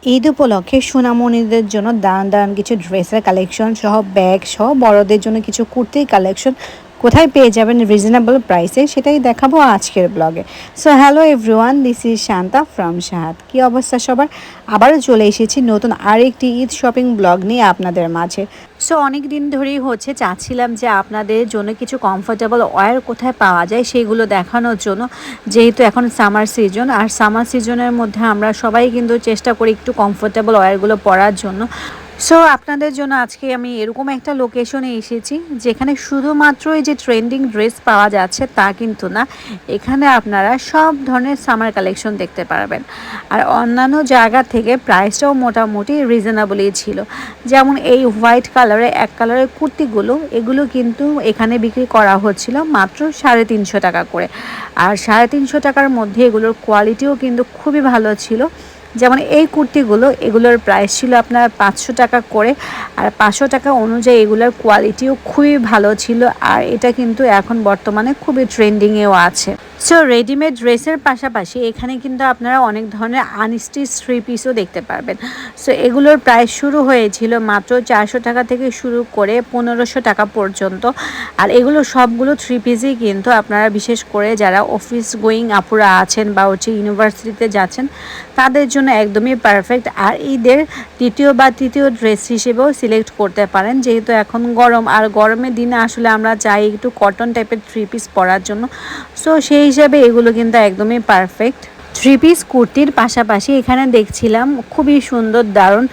ঈদ উপলক্ষে সোনামণিদের জন্য দারুণ দারুণ কিছু ড্রেসের কালেকশন সহ ব্যাগ সহ বড়দের জন্য কিছু কুর্তির কালেকশন কোথায় পেয়ে যাবেন রিজনেবল প্রাইসে সেটাই দেখাবো আজকের ব্লগে। So hello everyone, this is Shanta from শাহাদ। কী অবস্থা সবার? আবারও চলে এসেছি নতুন আরেকটি ঈদ শপিং ব্লগ নিয়ে আপনাদের মাঝে। সো অনেক দিন ধরেই চাচ্ছিলাম যে আপনাদের জন্য কিছু কমফোর্টেবল ওয়্যার কোথায় পাওয়া যায় সেগুলো দেখানোর জন্য, যেহেতু এখন সামার সিজন, আর সামার সিজনের মধ্যে আমরা সবাই কিন্তু চেষ্টা করি একটু কমফোর্টেবল ওয়্যারগুলো পরার জন্য। সো আপনাদের জন্য আজকে আমি এরকম একটা লোকেশনে এসেছি যেখানে শুধুমাত্র এই যে ট্রেন্ডিং ড্রেস পাওয়া যাচ্ছে তা কিন্তু না, এখানে আপনারা সব ধরনের সামার কালেকশন দেখতে পারবেন। আর অন্যান্য জায়গা থেকে প্রাইসটাও মোটামুটি রিজনেবলই ছিল। যেমন এই হোয়াইট কালারের এক কালারের কুর্তিগুলো, এগুলো কিন্তু এখানে বিক্রি করা হচ্ছিল মাত্র 350 টাকা করে। আর 350 টাকার মধ্যে এগুলোর কোয়ালিটিও কিন্তু খুবই ভালো ছিল। যেমন এই কুর্তিগুলো, এগুলোর প্রাইস ছিল আপনার 500 টাকা করে, আর 500 টাকা অনুযায়ী এগুলোর কোয়ালিটিও খুবই ভালো ছিল। আর এটা কিন্তু এখন বর্তমানে খুবই ট্রেন্ডিংয়েও আছে। সো রেডিমেড ড্রেসের পাশাপাশি এখানে কিন্তু আপনারা অনেক ধরনের আনস্টিচ থ্রি পিসও দেখতে পারবেন। সো এগুলোর প্রাইস শুরু হয়েছিল মাত্র 400 টাকা থেকে শুরু করে 1500 টাকা পর্যন্ত। আর এগুলো সবগুলো থ্রি পিসই কিন্তু আপনারা বিশেষ করে যারা অফিস গোয়িং আপুরা আছেন বা ইউনিভার্সিটিতে যাচ্ছেন তাদের জন্য একদমই পারফেক্ট। আর ঈদের দ্বিতীয় বা তৃতীয় ড্রেস হিসেবেও সিলেক্ট করতে পারেন, যেহেতু এখন গরম, আর গরমের দিনে আসলে আমরা চাই একটু কটন টাইপের থ্রি পিস পরার জন্য। সো সেই হিসাবে এগুলো কিন্তু একদমই পারফেক্ট। থ্রি পিস কুর্তির পাশাপাশি এখানে দেখছিলাম খুবই সুন্দর দারুণ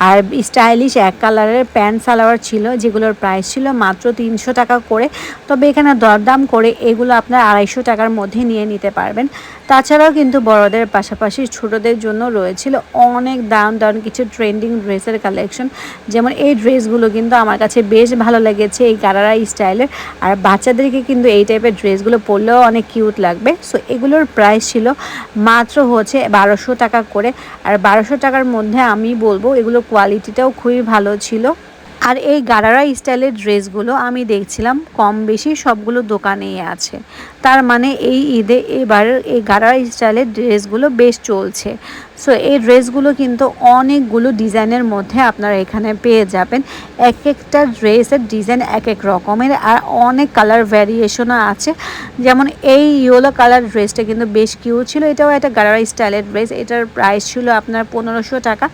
আর স্টাইলিশ এক কালারের প্যান্ট সালোয়ার ছিল, যেগুলোর প্রাইস ছিল মাত্র 300 টাকা করে। তবে এখানে দরদাম করে এগুলো আপনার 250 টাকার মধ্যে নিয়ে নিতে পারবেন। তাছাড়াও কিন্তু বড়দের পাশাপাশি ছোটদের জন্য রয়েছিল অনেক দারুণ দারুণ কিছু ট্রেন্ডিং ড্রেসের কালেকশন। যেমন এই ড্রেসগুলো কিন্তু আমার কাছে বেশ ভালো লেগেছে, এই গারারা স্টাইলের। আর বাচ্চাদেরকে কিন্তু এই টাইপের ড্রেসগুলো পরলেও অনেক কিউট লাগবে। সো এগুলোর প্রাইস ছিল মাত্র 1200 টাকা করে। আর 1200 টাকার মধ্যে আমি বলবো এগুলোর কোয়ালিটিটাও খুবই ভালো ছিল। আর এই গারারা স্টাইলের ড্রেসগুলো আমি দেখছিলাম কম বেশি সবগুলো দোকানেই আছে। তার মানে এই ঈদে এবার এই গারারা স্টাইলের ড্রেসগুলো বেশ চলছে। সো এই ড্রেসগুলো কিন্তু অনেকগুলো ডিজাইনের মধ্যে আপনারা এখানে পেয়ে যাবেন। এক একটা ড্রেসের ডিজাইন এক এক রকমের, আর অনেক কালার ভ্যারিয়েশনও আছে। যেমন এই ইয়েলো কালার ড্রেসটা কিন্তু বেশ কিউট ছিল, এটাও একটা গারারা স্টাইলের ড্রেস। এটার প্রাইস ছিল আপনার 1500 টাকা।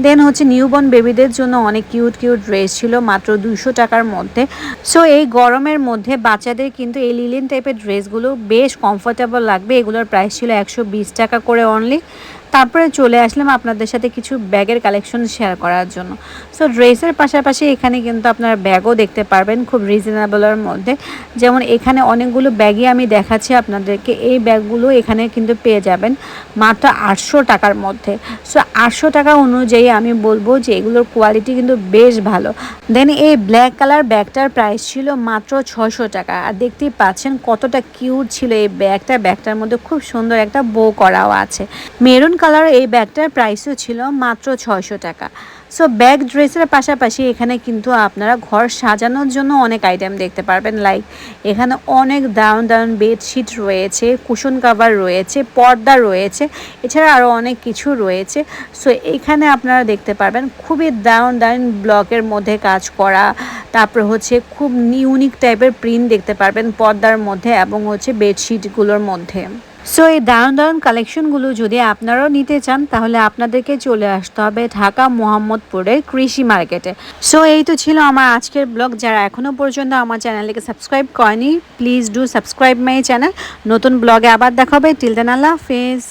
দেন নিউবর্ন বেবিদের জন্য অনেক কিউট কিউট ড্রেস ছিল মাত্র 200 টাকার মধ্যে। সো এই গরমের মধ্যে বাচ্চাদের কিন্তু এই লিলেন টাইপের ড্রেসগুলো বেশ কমফোর্টেবল লাগবে। এগুলোর প্রাইস ছিল 120 টাকা করে অনলি। তারপরে চলে আসলাম আপনাদের সাথে কিছু ব্যাগের কালেকশন শেয়ার করার জন্য। সো ড্রেসের পাশাপাশি এখানে কিন্তু আপনার ব্যাগও দেখতে পারবেন খুব রিজনেবলের মধ্যে। যেমন এখানে অনেকগুলো ব্যাগই আমি দেখাচ্ছি আপনাদেরকে, এই ব্যাগগুলো এখানে কিন্তু পেয়ে যাবেন মাত্র 800 টাকার মধ্যে। সো 800 টাকা অনুযায়ী আমি বলবো যে এগুলোর কোয়ালিটি কিন্তু বেশ ভালো। দেন এই ব্ল্যাক কালার ব্যাগটার প্রাইস ছিল মাত্র 600 টাকা। আর দেখতেই পাচ্ছেন কতটা কিউট ছিল এই ব্যাগটা। ব্যাগটার মধ্যে খুব সুন্দর একটা বো করাও আছে। মেরুন কালার এই ব্যাগটার প্রাইসও ছিল মাত্র 600 টাকা। সো ব্যাগ ড্রেসের পাশাপাশি এখানে কিন্তু আপনারা ঘর সাজানোর জন্য অনেক আইটেম দেখতে পারবেন। লাইক এখানে অনেক দারুণ দারুণ বেডশিট রয়েছে, কুশন কাভার রয়েছে, পর্দা রয়েছে, এছাড়া আরও অনেক কিছু রয়েছে। সো এখানে আপনারা দেখতে পারবেন খুবই দারুণ দারুণ ব্লকের মধ্যে কাজ করা, তারপর খুব ইউনিক টাইপের প্রিন্ট দেখতে পারবেন পর্দার মধ্যে এবং বেডশিটগুলোর মধ্যে। সো এই দারুণ দারুণ কালেকশনগুলো যদি আপনারাও নিতে চান তাহলে আপনাদেরকে চলে আসতে হবে ঢাকা মোহাম্মদপুরের কৃষি মার্কেটে। সো এই তো ছিল আমার আজকের ব্লগ। যারা এখনও পর্যন্ত আমার চ্যানেলকে সাবস্ক্রাইব করেনি, please do subscribe my channel. নতুন ব্লগে আবার দেখা হবে। টিল দেন আল্লাহ হাফেজ।